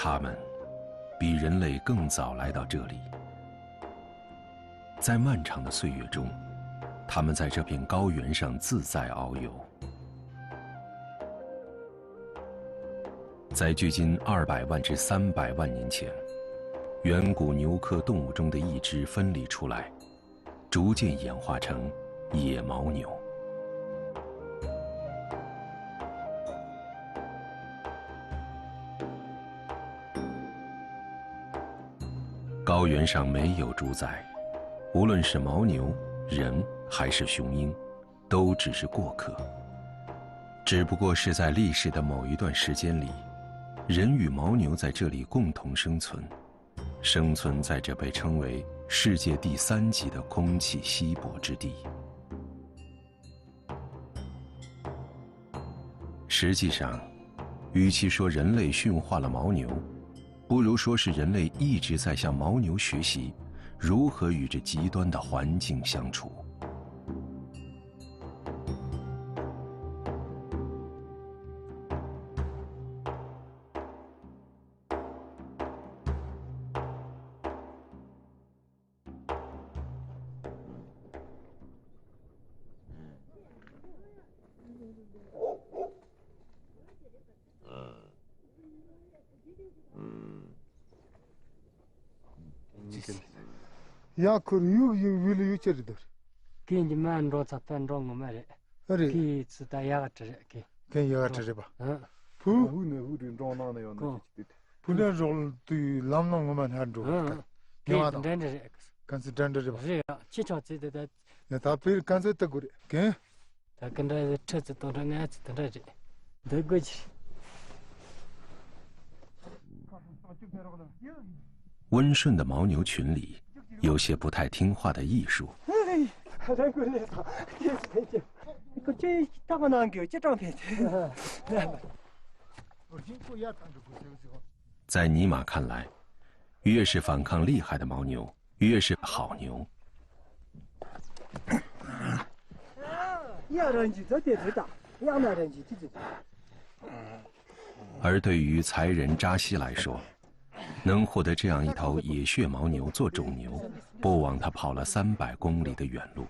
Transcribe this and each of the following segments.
他们比人类更早来到这里，在漫长的岁月中，他们在这片高原上自在遨游。在距今200万至300万年前，远古牛科动物中的一只分离出来，逐渐演化成野牦牛。高原上没有主宰，无论是牦牛、人还是雄鹰，都只是过客。只不过是在历史的某一段时间里，人与牦牛在这里共同生存，生存在这被称为世界第3级的空气稀薄之地。实际上，与其说人类驯化了牦牛，不如说是人类一直在向牦牛学习如何与这极端的环境相处。Ya kur yu will you cherider. Ki ni man ro ta pen ro mo mare. Ki tsu ta ya tere ki. Ken ya tere ba. Pu hu rin ro na ne yon. Pu ne rol tu lam no mo man han ro. Ki den de. Kan se den de ba. Ji chi cha chi de. Ya ta pir kan se ta gure. Ke? Ta kan de che che to ne ta de. De go ji. 温顺的牦牛群里，有些不太听话的艺术。在尼玛看来，越是反抗厉害的牦牛，越是好牛。而对于才人扎西来说，能获得这样一头野血牦牛做种牛，不枉他跑了300公里的远路。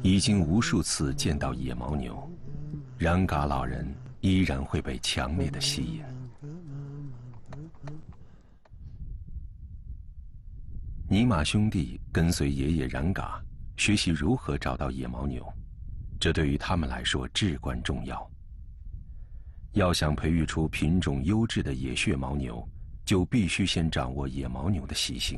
已经无数次见到野牦牛，然嘎老人依然会被强烈的吸引。尼玛兄弟跟随爷爷然嘎学习如何找到野牦牛，这对于他们来说至关重要。要想培育出品种优质的野血牦牛，就必须先掌握野牦牛的习性。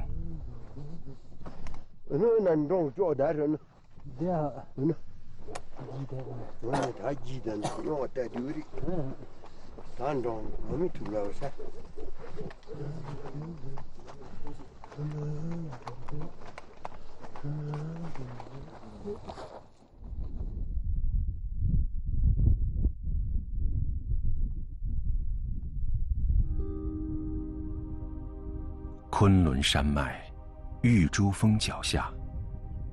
昆仑山脉，玉珠峰脚下，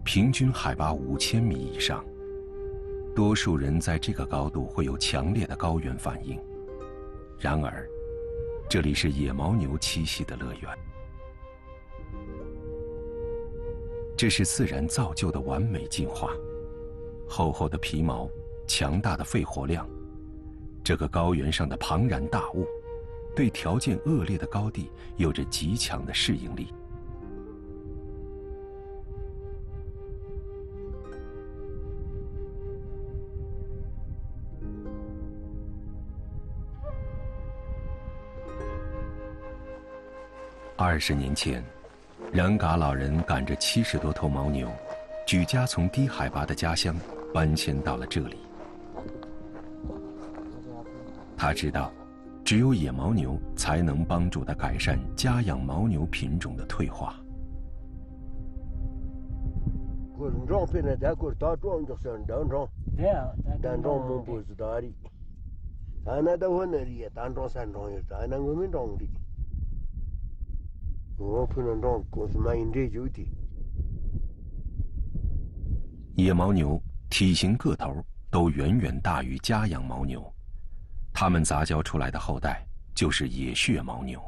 平均海拔5000米以上。多数人在这个高度会有强烈的高原反应。然而，这里是野牦牛栖息的乐园。这是自然造就的完美进化。厚厚的皮毛，强大的肺活量，这个高原上的庞然大物，对条件恶劣的高地有着极强的适应力。20年前，冉嘎老人赶着70多头牦牛，举家从低海拔的家乡搬迁到了这里。他知道，只有野牦牛才能帮助他改善家养牦牛品种的退化。野牦牛体型个头都远远大于家养牦牛，它们杂交出来的后代就是野血牦牛。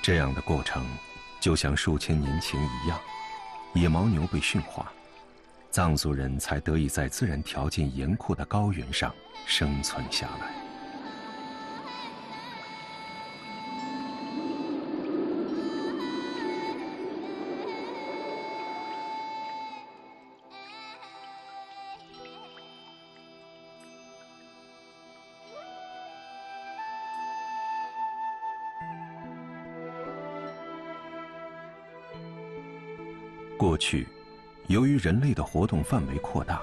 这样的过程，就像数千年前一样，野牦牛被驯化，藏族人才得以在自然条件严酷的高原上生存下来。过去，由于人类的活动范围扩大，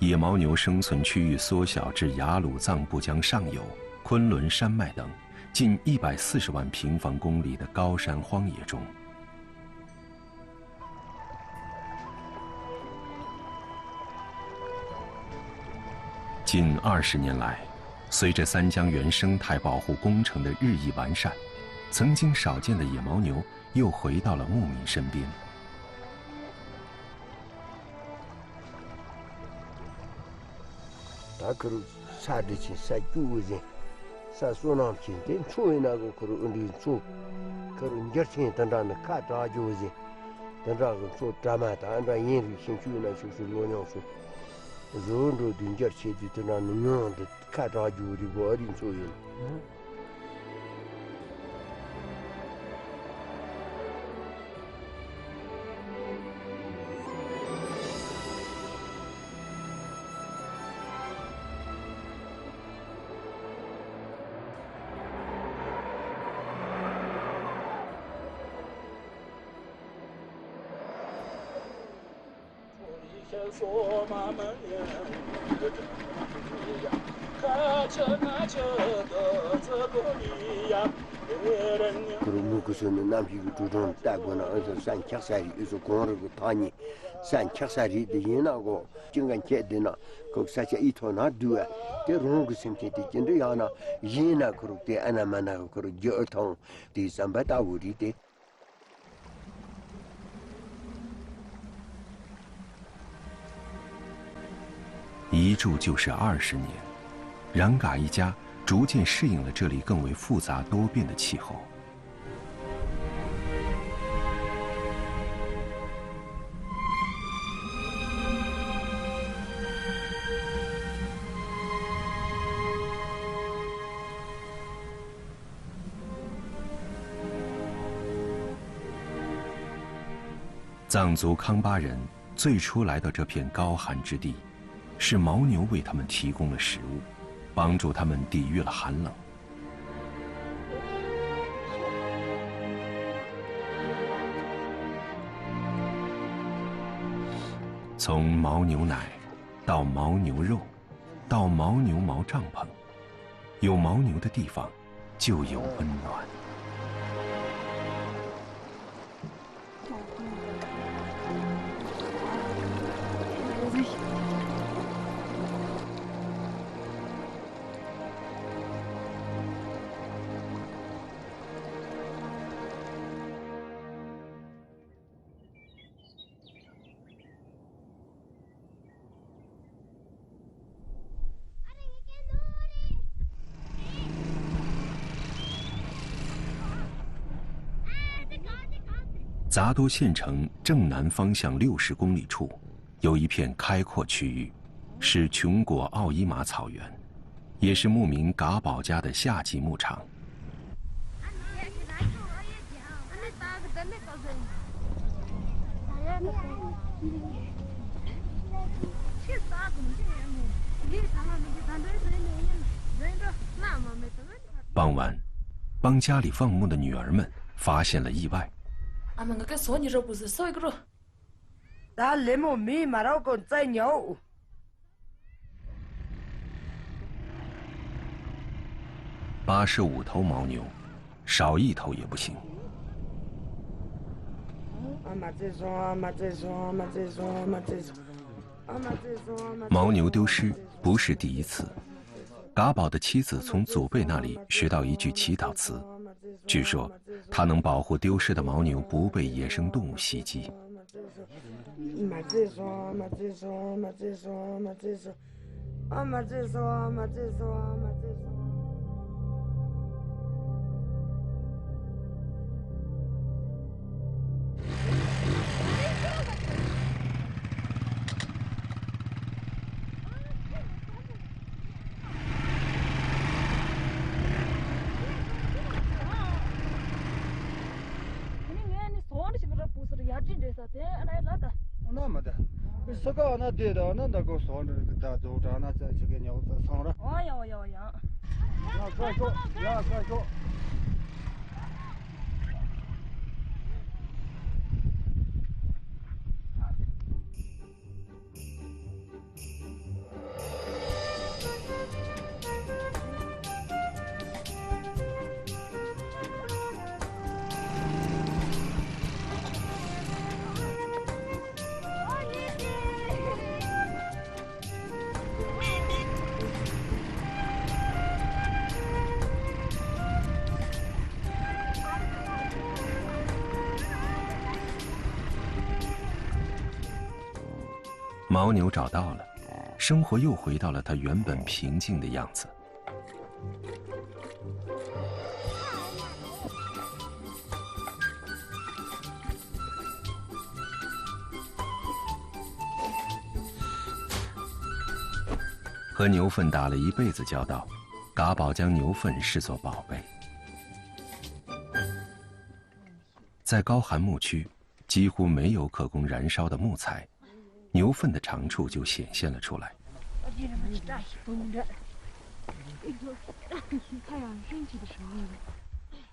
野牦牛生存区域缩小至雅鲁藏布江上游、昆仑山脉等近140万平方公里的高山荒野中。近20年来，随着三江源生态保护工程的日益完善，曾经少见的野牦牛又回到了牧民身边。그리고 사드친 사주우제 사소남친데 초이나고 그리고 우리 초 그리고 결승에 단단한 카자주우제 단단한 초 드라마다 안다 인리 신주나 수수로냐서 존도 딘저치지 단단한 녀도 카자주우리고 어린 초이 그러면 그서는 남기고 두던 따거나 어서 산착살이 있어 공으로 타니 산착살이 되나고 중간 제대나 거기서 이토나 두어 대롱 그 생태디 진도 야나 예나 그렇게 하나만하고 그러 저통 디삼바다 우리데一住就是20年，冉嘎一家逐渐适应了这里更为复杂多变的气候。藏族康巴人最初来到这片高寒之地，是牦牛为他们提供了食物，帮助他们抵御了寒冷。从牦牛奶，到牦牛肉，到牦牛毛帐篷，有牦牛的地方，就有温暖。杂多县城正南方向60公里处，有一片开阔区域，是琼果奥伊玛草原，也是牧民嘎宝家的夏季牧场。傍晚，帮家里放牧的女儿们发现了意外。俺们个说你这不是说一个了？咱连木米马老公在牛。85头牦牛，少一头也不行。牦牛丢失不是第一次。嘎宝的妻子从祖辈那里学到一句祈祷词，据说它能保护丢失的牦牛不被野生动物袭击。那么的，这个那对的，那个双着的走着那这几个鸟子藏着。哦呀。那快说，呀快说。牦牛找到了，生活又回到了它原本平静的样子。和牛粪打了一辈子交道，嘎宝将牛粪视作宝贝。在高寒牧区，几乎没有可供燃烧的木材。牛粪的长处就显现了出来。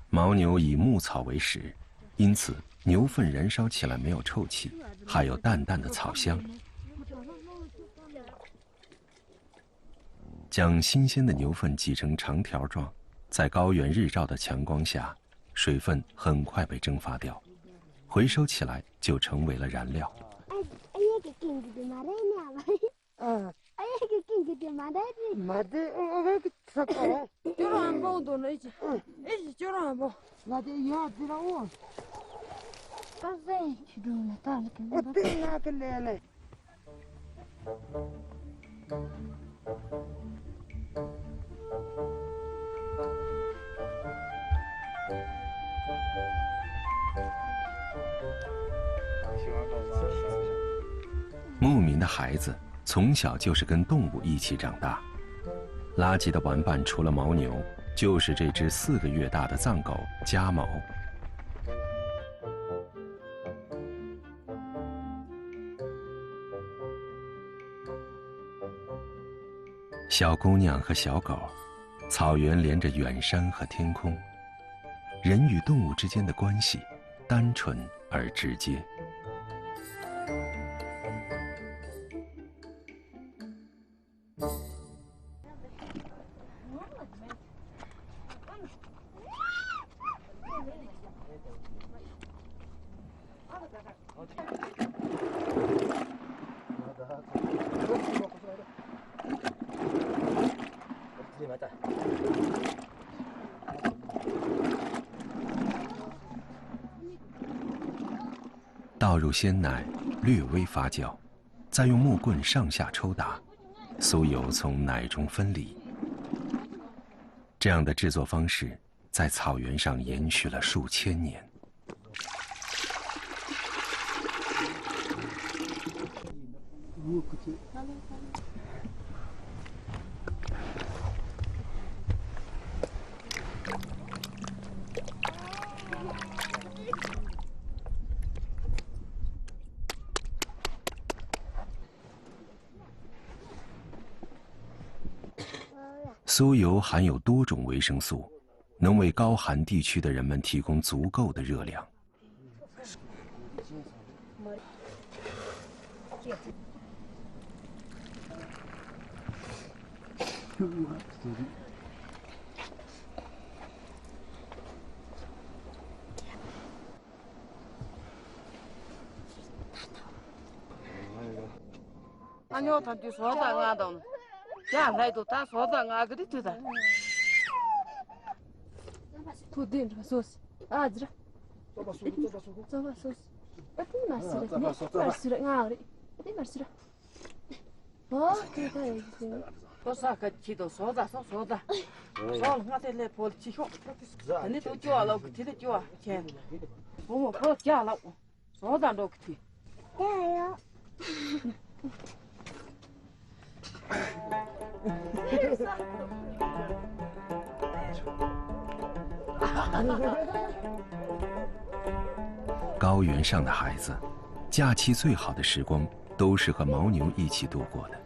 牦牛以牧草为食，因此牛粪燃烧起来没有臭气，还有淡淡的草香。将新鲜的牛粪挤成长条状，在高原日照的强光下，水分很快被蒸发掉，回收起来就成为了燃料。牧民的孩子从小就是跟动物一起长大，拉吉的玩伴除了牦牛，就是这只4个月大的藏狗家毛。小姑娘和小狗，草原连着远山和天空，人与动物之间的关系单纯而直接。倒入鲜奶，略微发酵，再用木棍上下抽打，酥油从奶中分离。这样的制作方式在草原上延续了数千年。酥油含有多种维生素，能为高寒地区的人们提供足够的热量。俺要他就说咱俺到，家来都他说咱俺个的对的。土地这说是啊，这，走吧说，哎，你买是的，买是的俺的，你买是的，哦，对对对。都啥个去都说的，说的，说了俺得来跑去学，你都叫了，去的叫钱，我跑家了，说咱都去。加油！高原上的孩子，假期最好的时光都是和牦牛一起度过的。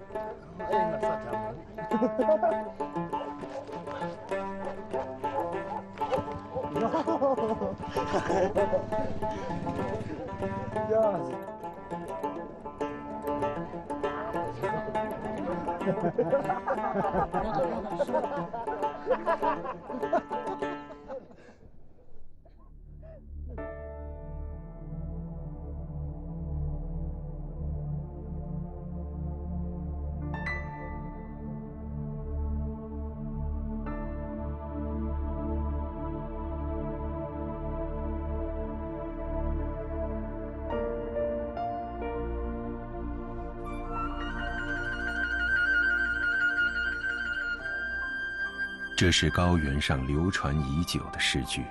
这是高原上流传已久的诗句。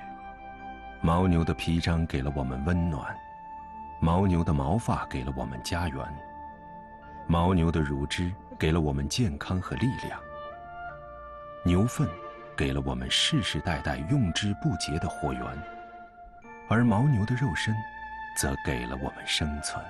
牦牛的皮张给了我们温暖，牦牛的毛发给了我们家园，牦牛的乳汁给了我们健康和力量，牛粪给了我们世世代代用之不竭的火源，而牦牛的肉身则给了我们生存。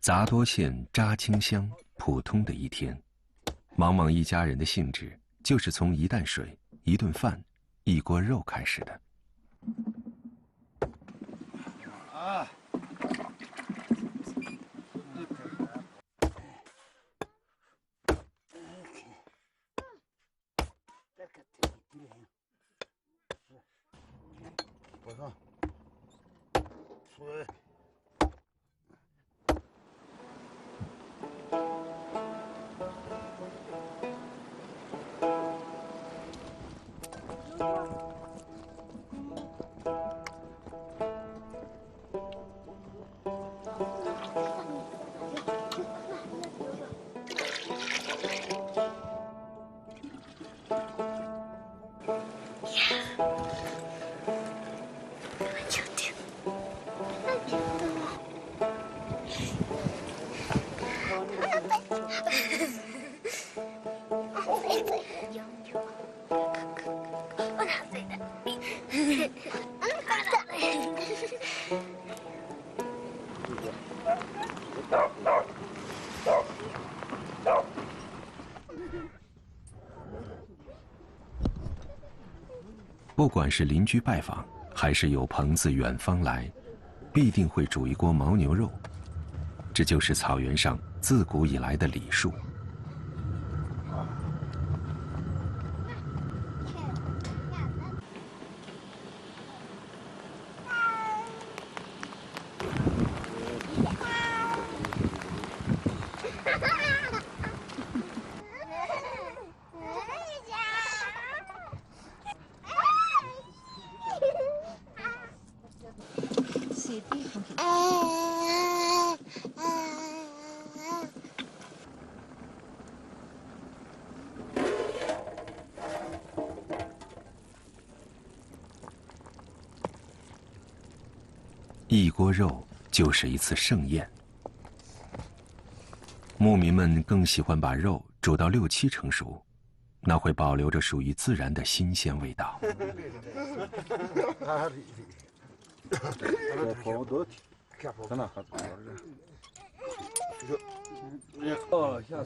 杂多县扎青乡普通的一天，莽莽一家人的兴致就是从一担水、一顿饭、一锅肉开始的。啊！我说，水。不管是邻居拜访，还是有朋自远方来，必定会煮一锅牦牛肉。这就是草原上自古以来的礼数。一锅肉就是一次盛宴。牧民们更喜欢把肉煮到6、7成熟，那会保留着属于自然的新鲜味道。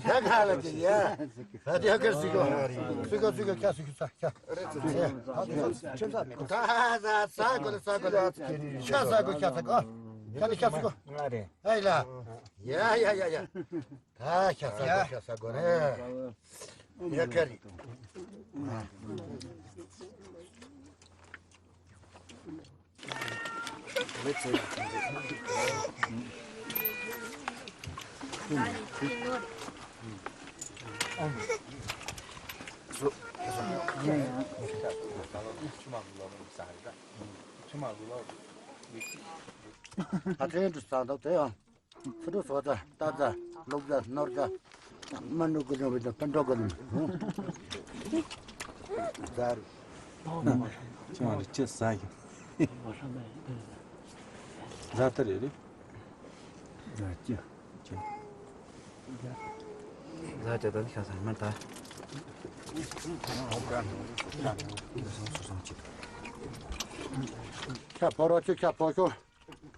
看看了今年，大家跟这个看这个啥看，他三个，看这个，看这个，哎啦，呀，他看这个呢，也可以。他这样子上到这样，这都说的，大的、老的、老的，蛮多个人的，很多个人。在。这样子接塞。在这里的。这。在这都看上蛮大。看包了就看包去，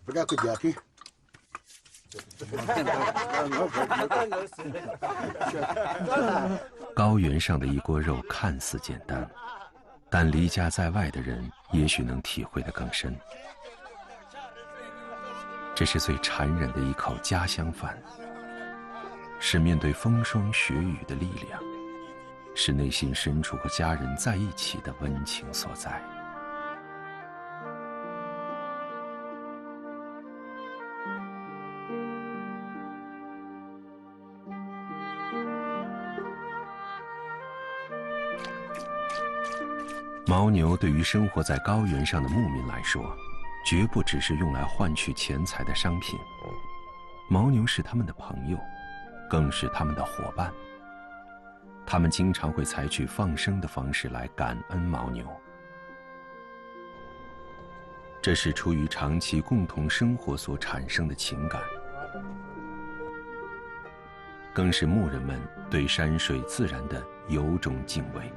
不然个家庭。高原上的一锅肉看似简单，但离家在外的人也许能体会得更深。这是最残忍的一口家乡饭，是面对风霜雪雨的力量，是内心深处和家人在一起的温情所在。牦牛对于生活在高原上的牧民来说，绝不只是用来换取钱财的商品。牦牛是他们的朋友，更是他们的伙伴。他们经常会采取放生的方式来感恩牦牛，这是出于长期共同生活所产生的情感，更是牧人们对山水自然的由衷敬畏。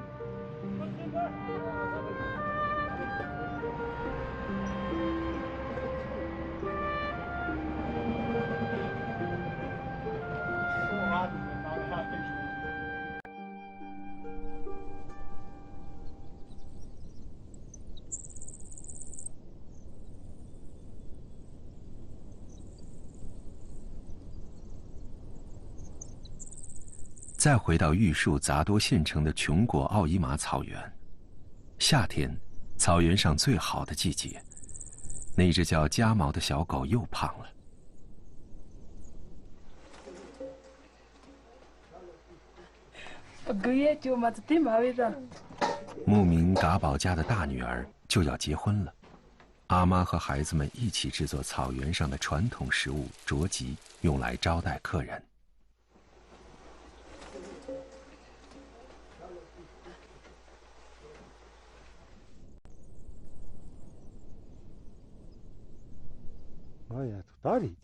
再回到玉树杂多县城的琼果奥伊玛草原，夏天，草原上最好的季节，那只叫家毛的小狗又胖了。牧民嘎宝家的大女儿就要结婚了，阿妈和孩子们一起制作草原上的传统食物卓吉，用来招待客人。哎呀，大力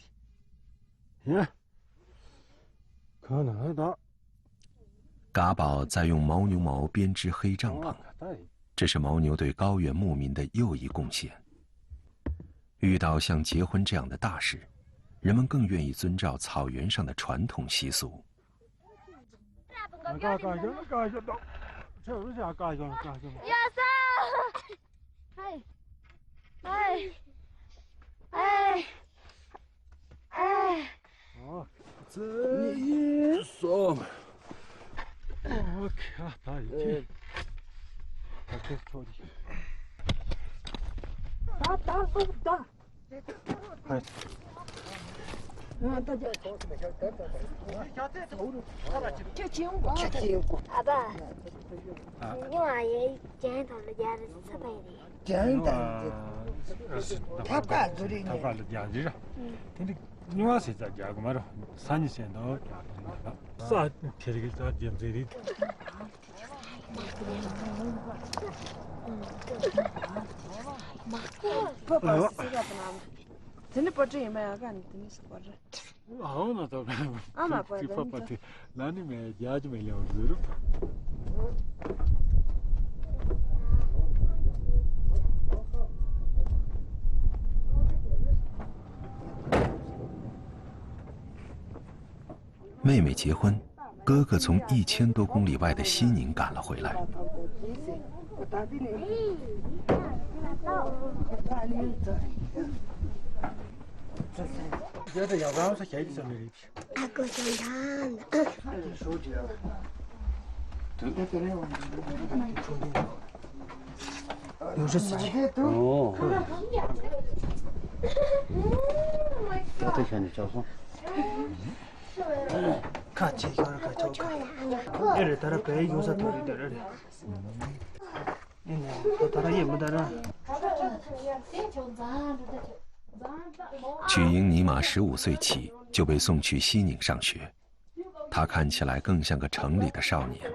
的，呀，可能大。嘎宝在用牦牛毛编织黑帐篷，这是牦牛对高原牧民的又一贡献。遇到像结婚这样的大事，人们更愿意遵照草原上的传统习俗。这一双，我看他一天，他这抽屉，打，哎，大家，就请我，阿爸，你话也讲到了家的设备里，简单的，他干的家里啊，你话是在家干嘛了？3线到啥天气啥点这里？真的不这么样干，真的是不这。好那都干。啊嘛不这不这，那你们家就没了事了。妹妹结婚，哥哥从1000多公里外的西宁赶了回来。这要不然是下地上的一批。阿哥想谈的。手机啊。64哦。要对象的交锋。看这个看这个，这里他白有啥道理的这里？他也没得了。曲英尼玛15岁起就被送去西宁上学，他看起来更像个城里的少年。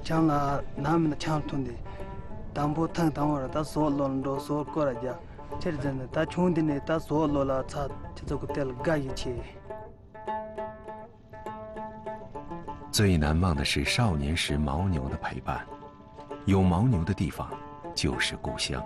将来咱们的强屯的，当不疼当我他说乱着说过来家，这真的他穷的呢，他说乱了他这个掉了干一切。最难忘的是少年时牦牛的陪伴，有牦牛的地方就是故乡。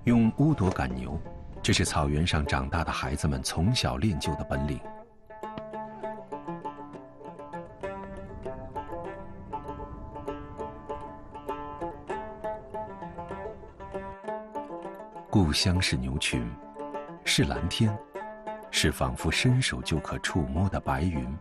用乌朵赶牛，这是草原上长大的孩子们从小练就的本领。故乡是牛群，是蓝天，是仿佛伸手就可触摸的白云。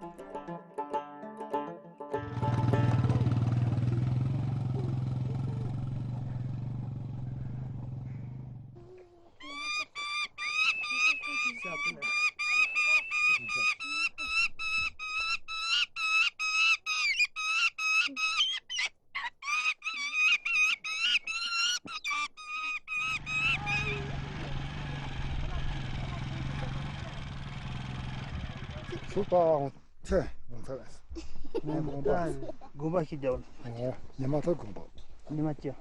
수박 채 농사를 고바 히죠. 니마도 고바. 니마죠.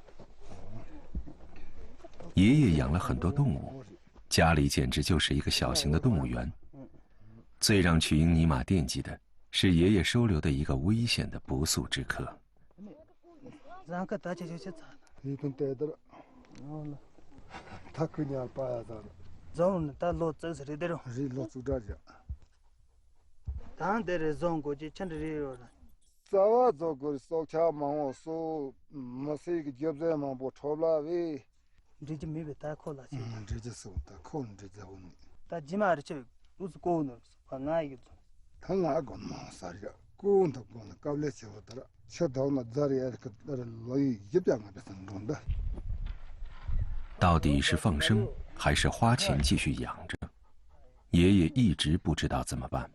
爷爷养了很多动物，家里简直就是一个小型的动物园。最让曲英尼玛惦记的是爷爷收留的一个危险的不速之客。이분 때들. 다 그냥 봐야다. zone ta lo tsa re de ro ri lo tsu da ja ta de re zone go ji chen re ro sa wa zo go so cha ma wo so ma se ge job ze ma bo thola we ri ji me be ta kho la chi ri ji so ta kho ri ja won ta ji ma re che u zu ko no pa nga yi zo ta nga go ma sa ri ko ndo ko na ka le che wa ta che da na za ri er ka lo yi ji bya ma be san ron da。到底是放生还是花钱继续养着，爷爷一直不知道怎么办。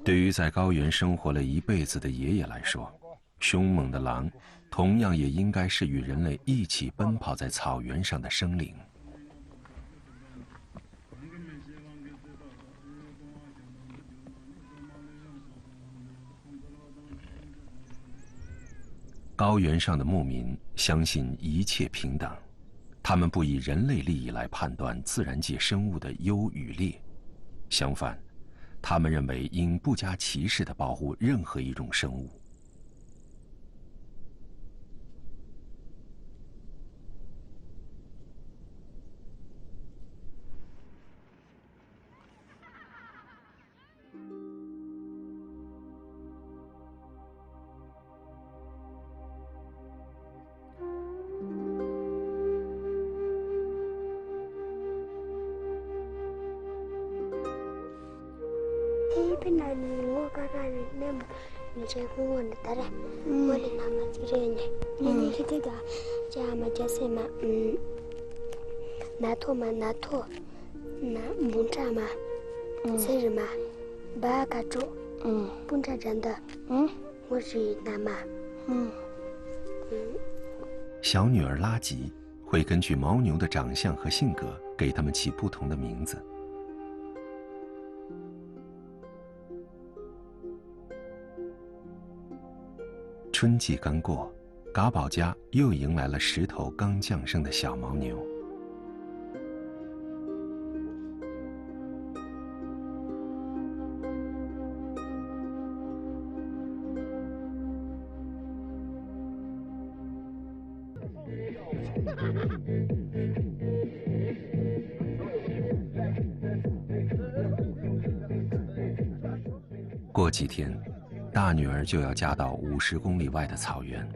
对于在高原生活了一辈子的爷爷来说，凶猛的狼同样也应该是与人类一起奔跑在草原上的生灵。高原上的牧民相信一切平等，他们不以人类利益来判断自然界生物的优与劣，相反，他们认为应不加歧视地保护任何一种生物。你这个我的当然，我的妈妈这人呢，你这个家嘛就是嘛，拿托嘛拿托，拿木渣嘛，是什么？巴卡州，木渣真的，我是拿嘛，小女儿拉吉会根据牦牛的长相和性格给它们起不同的名字。春季刚过，嘎宝家又迎来了10头刚降生的小牦牛。过几天，大女儿就要嫁到50公里外的草原。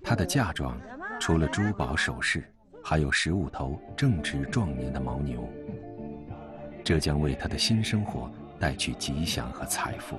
她的嫁妆除了珠宝首饰，还有15头正值壮年的牦牛，这将为她的新生活带去吉祥和财富。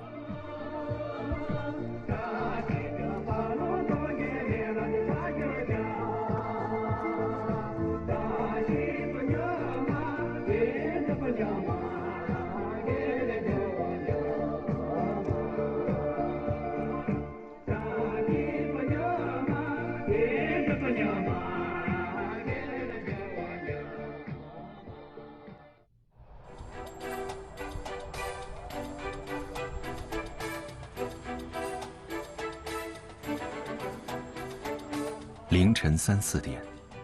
凌晨3、4点，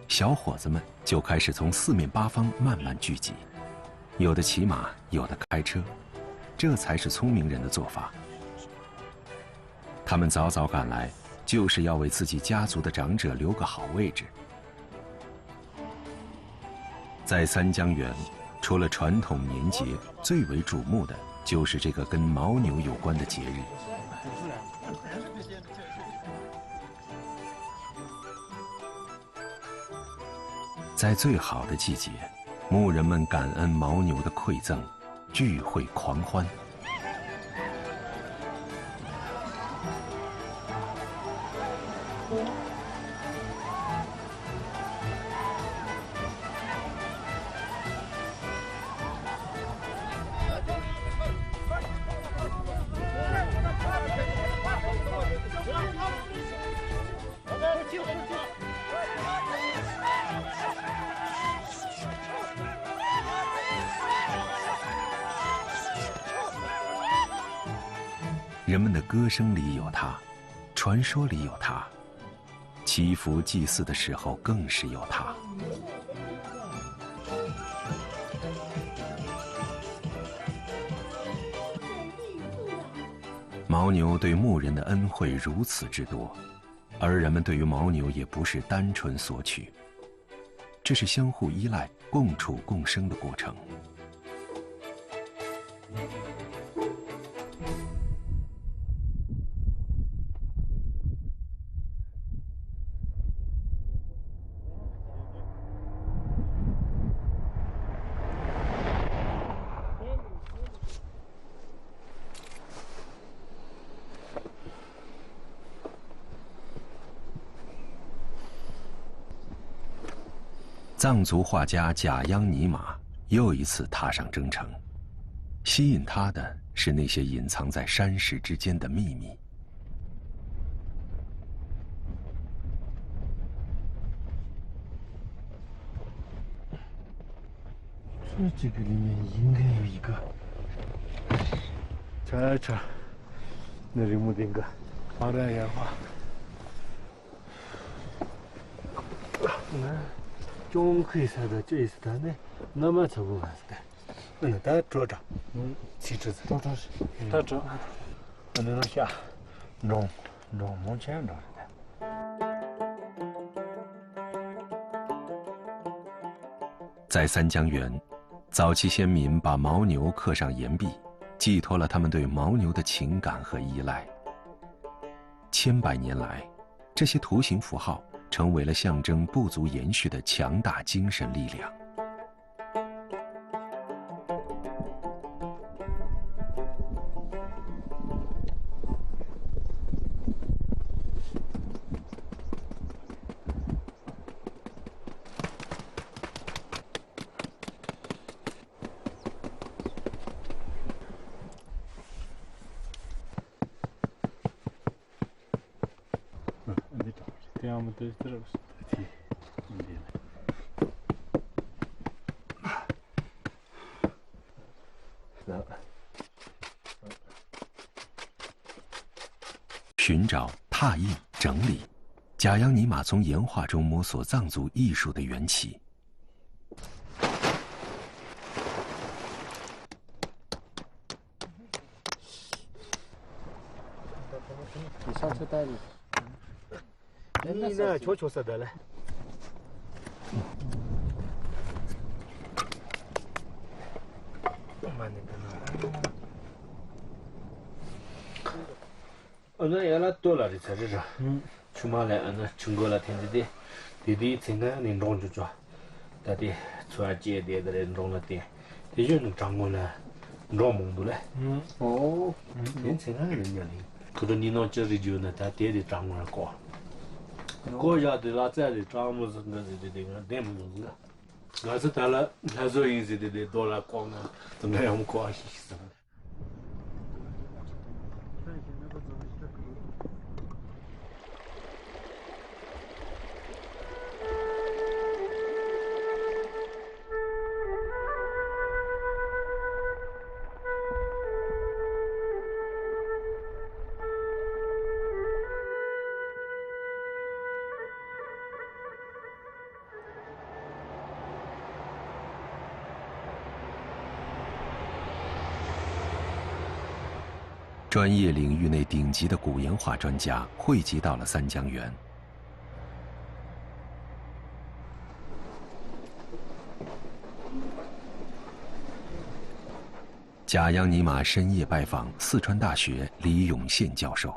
小伙子们就开始从4面8方慢慢聚集，有的骑马，有的开车，这才是聪明人的做法。他们早早赶来，就是要为自己家族的长者留个好位置。在三江源，除了传统年节，最为瞩目的就是这个跟牦牛有关的节日。在最好的季节，牧人们感恩牦牛的馈赠，聚会狂欢。人们的歌声里有它，传说里有它，祈福祭祀的时候更是有它。牦牛对牧人的恩惠如此之多，而人们对于牦牛也不是单纯索取，这是相互依赖、共处共生的过程。藏族画家贾央尼玛又一次踏上征程，吸引他的是那些隐藏在山石之间的秘密。这个里面应该有一个。这，那里木丁个，放点烟花。좀 그이사다 저이사다네 너무 저거 봤다. 네, 다 쪼자. 지지. 쪼자. 다 쪼. 너는 샤. 농 몽찬 너. 在三江源，早期先民把牦牛刻上岩壁，寄托了他们对牦牛的情感和依赖。千百年来，这些图形符号成为了象征部族延续的强大精神力量。这样么都这个是对，寻找、拓印、整理，贾央尼玛从岩画中摸索藏族艺术的缘起。你上车带路。你呢？悄实的嘞。那原来多了的才这是，出马来那成功了，天弟现在能装就装，他的出来接的人装了点，这就能装过来，装蒙住嘞。哦，现在人家的，可是你那这里就呢，他爹的装过来过，过下的那在的装么是那个点么子个，那是他了，那所以是的多了光啊，怎么样过去是吧？专业领域内顶级的古岩画专家汇集到了三江源。贾央尼玛深夜拜访四川大学李永宪教授。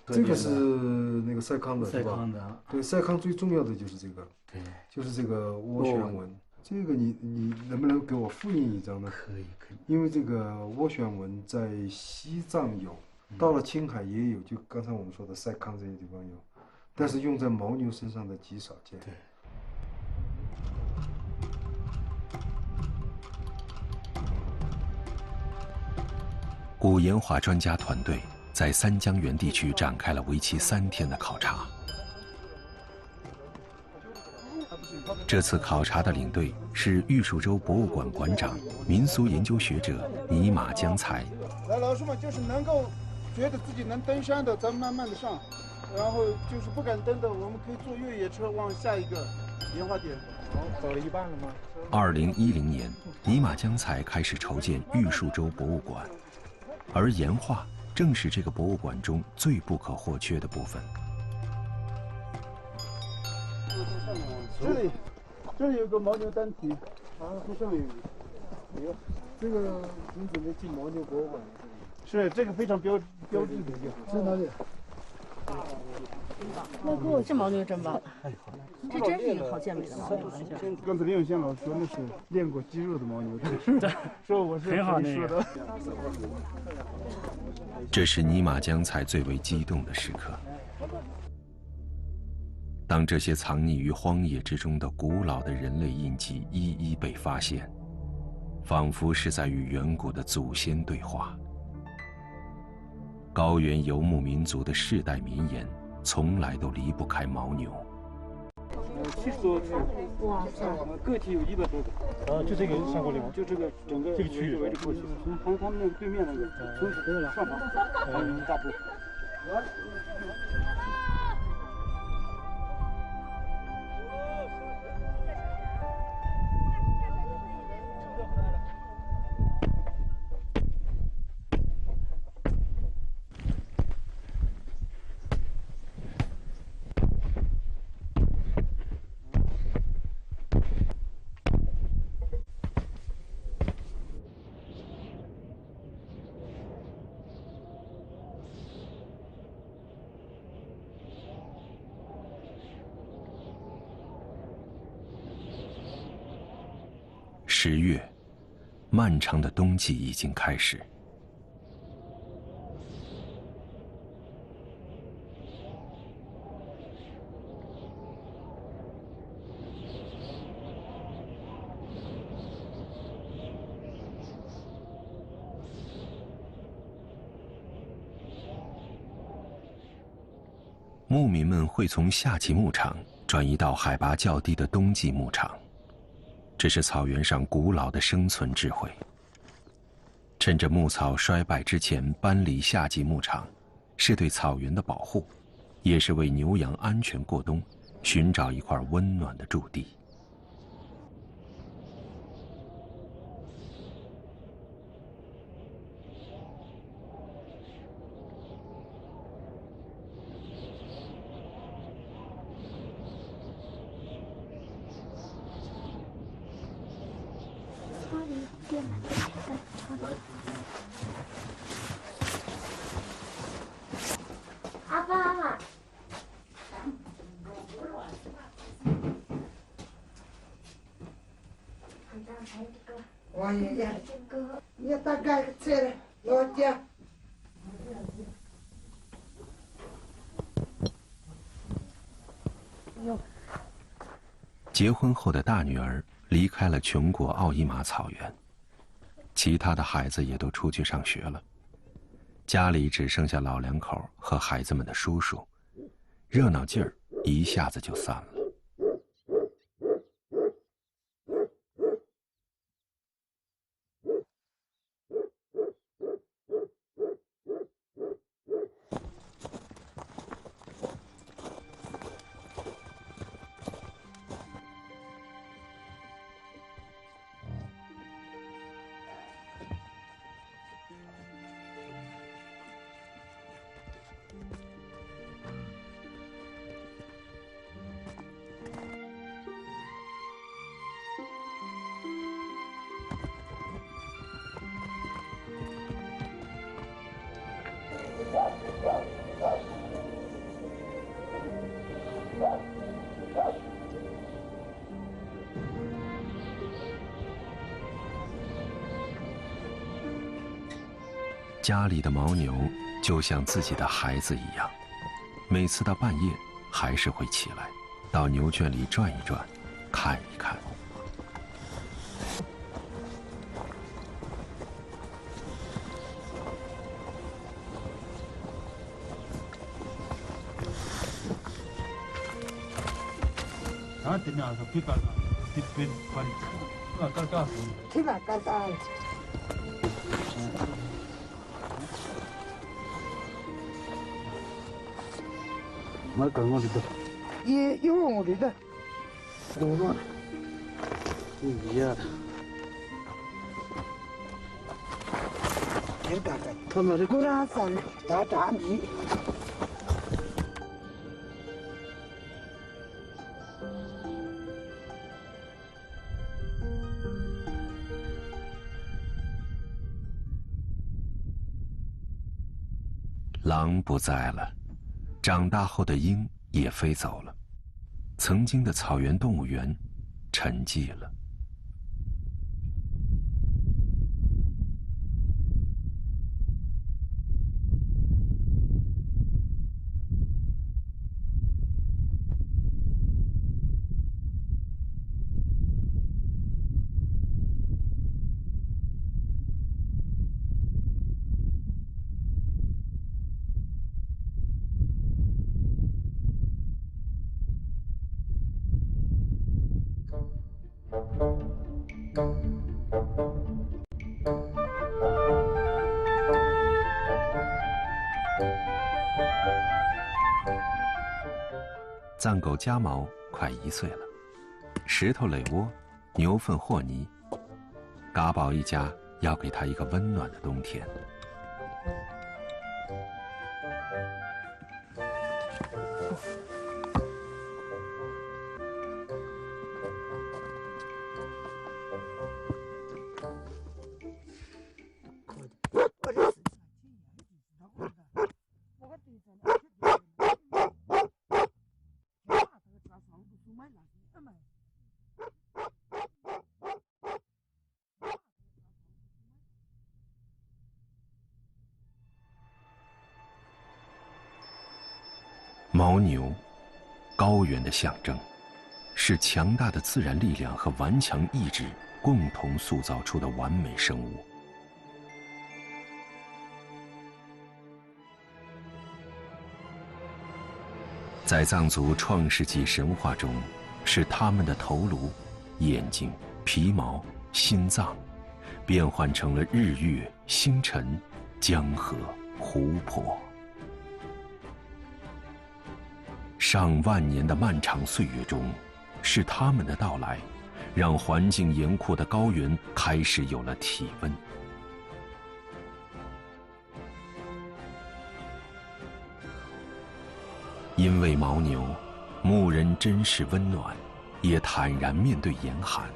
这个是那个赛康的，是吧？对，赛康最重要的就是这个，对，就是这个涡旋纹。这个你能不能给我复印一张呢？可以。因为这个涡旋纹在西藏有，到了青海也有，就刚才我们说的赛康这些地方有，但是用在牦牛身上的极少见。对。古岩画专家团队在三江源地区展开了为期3天的考察。这次考察的领队是玉树州博物馆馆长、民俗研究学者尼玛江才。来，老师们就是能够觉得自己能登山的，咱们慢慢的上；然后就是不敢登的，我们可以坐越野车往下一个岩画点。好，走了一半了吗？2010年，尼玛江才开始筹建玉树州博物馆，而岩画正是这个博物馆中最不可或缺的部分。这里有个牦牛单体，这上面有，这个您准备进牦牛博物馆？是，这个非常标志的一个。在哪里？那给我这牦牛真棒，这真是一个好健美的牦牛。刚才李永宪老师说那是练过肌肉的牦牛，说我是很好说的。这是尼玛江才最为激动的时刻。当这些藏匿于荒野之中的古老的人类印记一一被发现，仿佛是在与远古的祖先对话。高原游牧民族的世代绵延，从来都离不开牦牛。70多只，哇塞，个体有100多个。就这个上过岭，就这个整个这个区域围着过去。还有他们那个对面那个，从上方，一大步。10月，漫长的冬季已经开始。牧民们会从夏季牧场转移到海拔较低的冬季牧场，这是草原上古老的生存智慧。趁着牧草衰败之前搬离夏季牧场，是对草原的保护，也是为牛羊安全过冬寻找一块温暖的驻地。阿爸阿妈，我也大概这老家。结婚后的大女儿离开了穷国奥伊玛草原，其他的孩子也都出去上学了，家里只剩下老两口和孩子们的叔叔，热闹劲儿一下子就散了。家里的牦牛就像自己的孩子一样，每次到半夜还是会起来，到牛圈里转一转，看一看。我刚刚的，也有我的，多少？一样的。也大概，他们的果然山大大米。狼不在了，长大后的鹰也飞走了，曾经的草原动物园沉寂了。藏狗家毛快1岁了，石头垒窝，牛粪和泥，嘎宝一家要给它一个温暖的冬天。牦牛，高原的象征，是强大的自然力量和顽强意志共同塑造出的完美生物。在藏族创世纪神话中，是他们的头颅、眼睛、皮毛、心脏，变换成了日月、星辰、江河、湖泊。上万年的漫长岁月中，是他们的到来，让环境严酷的高原开始有了体温。因为牦牛，牧人珍视温暖，也坦然面对严寒。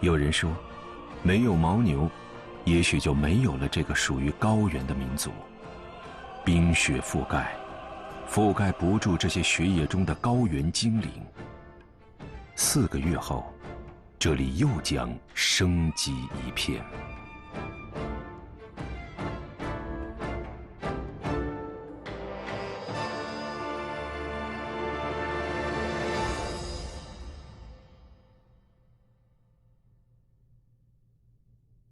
有人说，没有牦牛，也许就没有了这个属于高原的民族。冰雪覆盖不住这些雪野中的高原精灵。4个月后，这里又将生机一片。